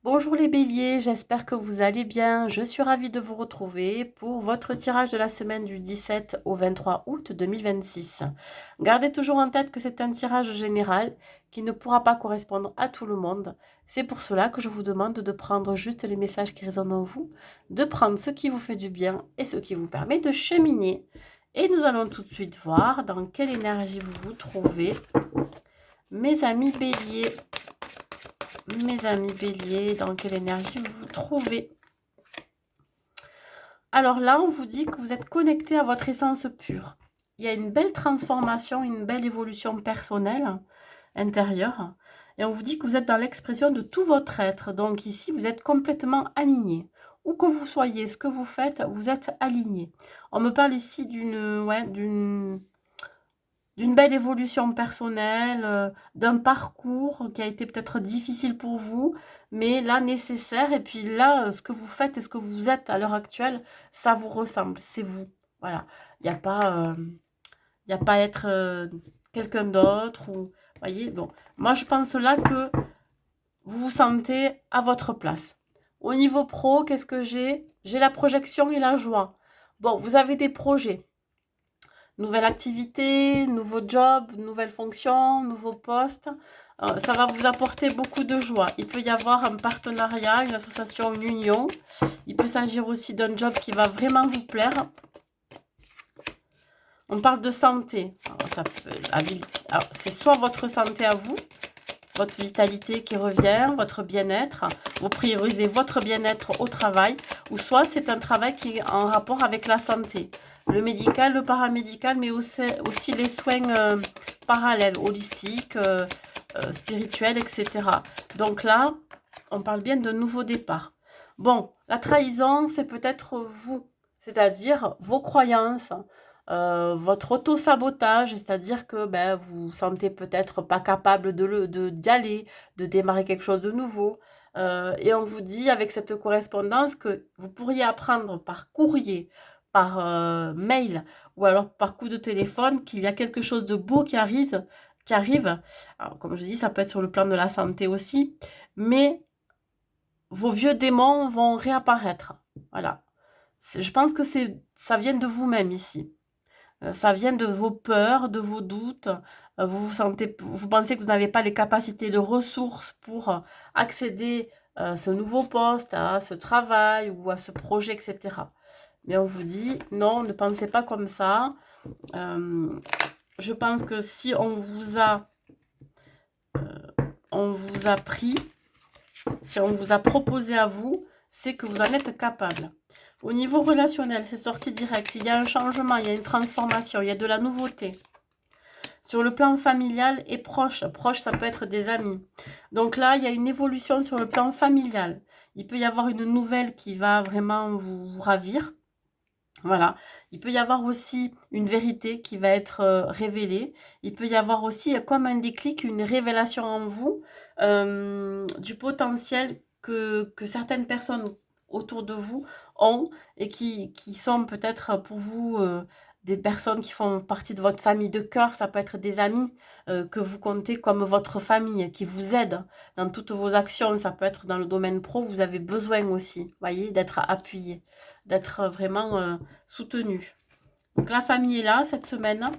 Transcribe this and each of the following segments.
Bonjour les béliers, j'espère que vous allez bien. Je suis ravie de vous retrouver pour votre tirage de la semaine du 17 au 23 août 2026. Gardez toujours en tête que c'est un tirage général qui ne pourra pas correspondre à tout le monde. C'est pour cela que je vous demande de prendre juste les messages qui résonnent en vous, de prendre ce qui vous fait du bien et ce qui vous permet de cheminer. Et nous allons tout de suite voir dans quelle énergie vous vous trouvez. Mes amis béliers, dans quelle énergie vous vous trouvez? Alors là, on vous dit que vous êtes connecté à votre essence pure. Il y a une belle transformation, une belle évolution personnelle, intérieure. Et on vous dit que vous êtes dans l'expression de tout votre être. Donc ici, vous êtes complètement aligné. Où que vous soyez, ce que vous faites, vous êtes aligné. On me parle ici d'une belle évolution personnelle, d'un parcours qui a été peut-être difficile pour vous, mais là nécessaire. Et puis là, ce que vous faites et ce que vous êtes à l'heure actuelle, ça vous ressemble, c'est vous. Voilà. Il n'y a pas, il y a pas à être quelqu'un d'autre. Ou, voyez, bon. Moi, je pense là que vous vous sentez à votre place. Au niveau pro, qu'est-ce que j'ai? J'ai la projection et la joie. Bon, vous avez des projets. Nouvelle activité, nouveau job, nouvelle fonction, nouveau poste. Ça va vous apporter beaucoup de joie. Il peut y avoir un partenariat, une association, une union. Il peut s'agir aussi d'un job qui va vraiment vous plaire. On parle de santé. C'est soit votre santé à vous, votre vitalité qui revient, votre bien-être. Vous priorisez votre bien-être au travail. Ou soit c'est un travail qui est en rapport avec la santé. Le médical, le paramédical, mais aussi les soins parallèles, holistiques, spirituels, etc. Donc là, on parle bien de nouveau départ. Bon, la trahison, c'est peut-être vous, c'est-à-dire vos croyances, votre auto-sabotage, c'est-à-dire que ben, vous vous sentez peut-être pas capable d'y aller, de démarrer quelque chose de nouveau. Et on vous dit avec cette correspondance que vous pourriez apprendre par courrier, par mail ou alors par coup de téléphone qu'il y a quelque chose de beau qui arrive. Alors, comme je dis, ça peut être sur le plan de la santé aussi, mais vos vieux démons vont réapparaître. Voilà. Je pense que ça vient de vous-même ici. Ça vient de vos peurs, de vos doutes. Vous pensez que vous n'avez pas les capacités, les ressources pour accéder à ce nouveau poste, à ce travail ou à ce projet, etc. Mais on vous dit, non, ne pensez pas comme ça. Je pense que si on vous a pris, si on vous a proposé à vous, c'est que vous en êtes capable. Au niveau relationnel, c'est sorti direct. Il y a un changement, il y a une transformation, il y a de la nouveauté. Sur le plan familial et proche, ça peut être des amis. Donc là, il y a une évolution sur le plan familial. Il peut y avoir une nouvelle qui va vraiment vous ravir. Voilà. Il peut y avoir aussi une vérité qui va être révélée. Il peut y avoir aussi, comme un déclic, une révélation en vous du potentiel que certaines personnes autour de vous ont et qui sont peut-être pour vous des personnes qui font partie de votre famille de cœur. Ça peut être des amis que vous comptez comme votre famille, qui vous aident dans toutes vos actions. Ça peut être dans le domaine pro. Vous avez besoin aussi, voyez, d'être appuyé, d'être vraiment soutenu. Donc la famille est là cette semaine.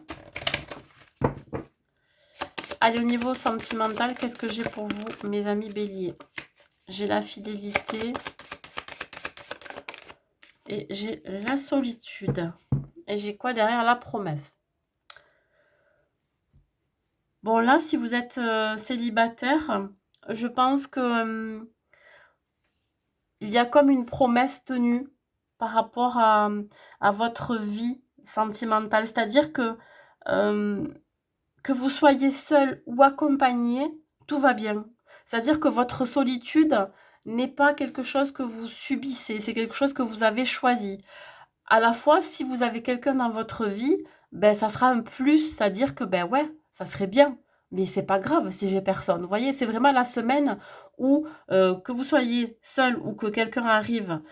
Allez, au niveau sentimental, qu'est-ce que j'ai pour vous, mes amis béliers? J'ai la fidélité et j'ai la solitude. Et j'ai quoi derrière? La promesse. Bon, là, si vous êtes célibataire, je pense que il y a comme une promesse tenue par rapport à votre vie sentimentale. C'est-à-dire que vous soyez seul ou accompagné, tout va bien. C'est-à-dire que votre solitude n'est pas quelque chose que vous subissez, c'est quelque chose que vous avez choisi. À la fois, si vous avez quelqu'un dans votre vie, ben ça sera un plus, c'est-à-dire que ben ouais, ça serait bien. Mais c'est pas grave si j'ai personne. Vous voyez, c'est vraiment la semaine où que vous soyez seul ou que quelqu'un arrive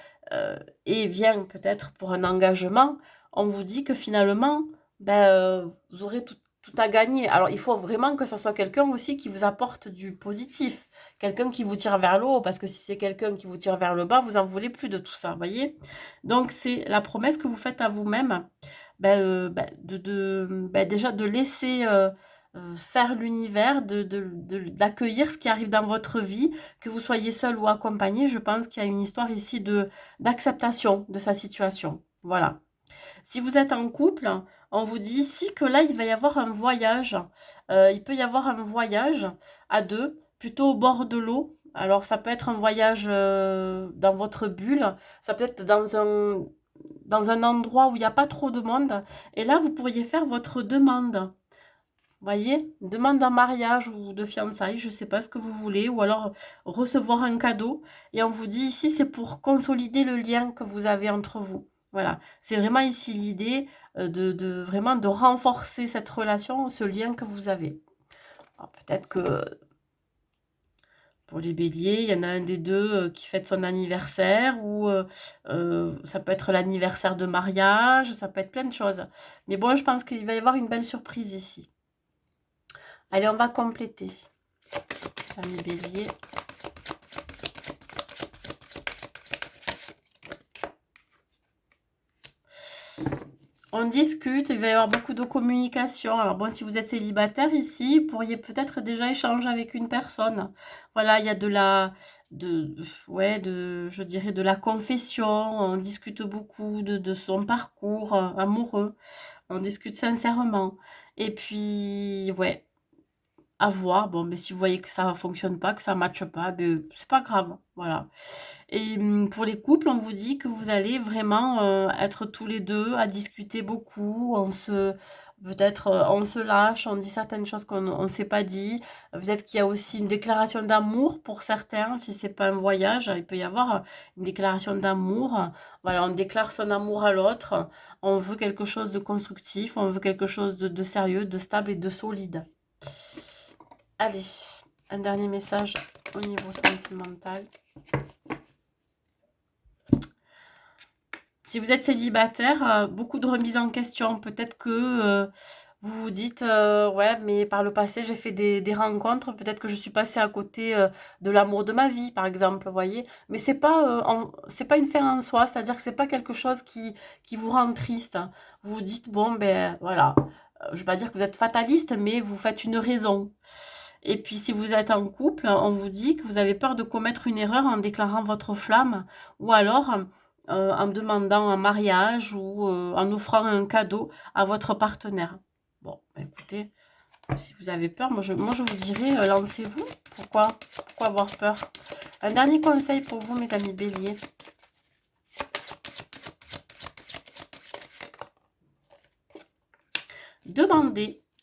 et vient peut-être pour un engagement, on vous dit que finalement, ben, vous aurez tout à gagner. Alors, il faut vraiment que ça soit quelqu'un aussi qui vous apporte du positif. Quelqu'un qui vous tire vers le haut. Parce que si c'est quelqu'un qui vous tire vers le bas, vous en voulez plus de tout ça, voyez? Donc, c'est la promesse que vous faites à vous-même. Déjà de laisser faire l'univers, d'accueillir ce qui arrive dans votre vie, que vous soyez seul ou accompagné. Je pense qu'il y a une histoire ici d'acceptation de sa situation. Voilà. Si vous êtes en couple, on vous dit ici que là, il va y avoir un voyage. Il peut y avoir un voyage à deux, plutôt au bord de l'eau. Alors, ça peut être un voyage dans votre bulle. Ça peut être dans un endroit où il n'y a pas trop de monde. Et là, vous pourriez faire votre demande. Voyez, demande en mariage ou de fiançailles, je ne sais pas ce que vous voulez, ou alors recevoir un cadeau. Et on vous dit ici, c'est pour consolider le lien que vous avez entre vous. Voilà, c'est vraiment ici l'idée vraiment de renforcer cette relation, ce lien que vous avez. Peut-être que pour les béliers, il y en a un des deux qui fête son anniversaire, ou ça peut être l'anniversaire de mariage, ça peut être plein de choses. Mais bon, je pense qu'il va y avoir une belle surprise ici. Allez, on va compléter. Amis bélier. On discute, il va y avoir beaucoup de communication. Alors bon, si vous êtes célibataire ici, vous pourriez peut-être déjà échanger avec une personne. Voilà, il y a je dirais de la confession. On discute beaucoup de son parcours amoureux. On discute sincèrement. Et puis, ouais, à voir. Bon, mais si vous voyez que ça ne fonctionne pas, que ça ne matche pas, ben, c'est pas grave. Voilà. Et pour les couples, on vous dit que vous allez vraiment être tous les deux à discuter beaucoup. Peut-être on se lâche, on dit certaines choses qu'on ne s'est pas dit. Peut-être qu'il y a aussi une déclaration d'amour pour certains. Si c'est pas un voyage, il peut y avoir une déclaration d'amour. Voilà, on déclare son amour à l'autre. On veut quelque chose de constructif, on veut quelque chose de sérieux, de stable et de solide. Allez, un dernier message au niveau sentimental. Si vous êtes célibataire, beaucoup de remises en question. Peut-être que vous vous dites, ouais, mais par le passé, j'ai fait des rencontres. Peut-être que je suis passée à côté de l'amour de ma vie, par exemple, vous voyez. Mais c'est pas une fin en soi, c'est-à-dire que c'est pas quelque chose qui vous rend triste. Vous vous dites, bon, ben voilà. Je vais pas dire que vous êtes fataliste, mais vous faites une raison. Et puis, si vous êtes en couple, on vous dit que vous avez peur de commettre une erreur en déclarant votre flamme, ou alors en demandant un mariage, ou en offrant un cadeau à votre partenaire. Bon, ben écoutez, si vous avez peur, moi je vous dirais, lancez-vous. Pourquoi avoir peur? Un dernier conseil pour vous, mes amis béliers.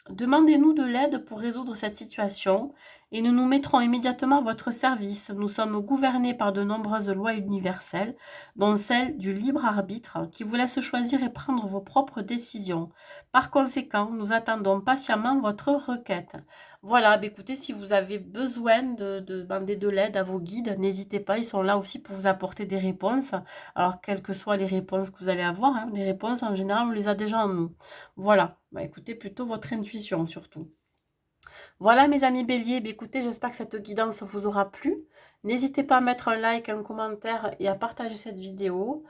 Demandez-nous de l'aide pour résoudre cette situation et nous nous mettrons immédiatement à votre service. Nous sommes gouvernés par de nombreuses lois universelles, dont celle du libre arbitre, qui vous laisse choisir et prendre vos propres décisions. Par conséquent, nous attendons patiemment votre requête. Voilà, écoutez, si vous avez besoin de demander de l'aide à vos guides, n'hésitez pas, ils sont là aussi pour vous apporter des réponses. Alors, quelles que soient les réponses que vous allez avoir, hein, les réponses, en général, on les a déjà en nous. Voilà, écoutez plutôt votre intuition surtout. Voilà mes amis béliers, écoutez, j'espère que cette guidance vous aura plu. N'hésitez pas à mettre un like, un commentaire et à partager cette vidéo.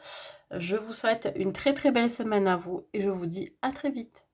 Je vous souhaite une très très belle semaine à vous et je vous dis à très vite.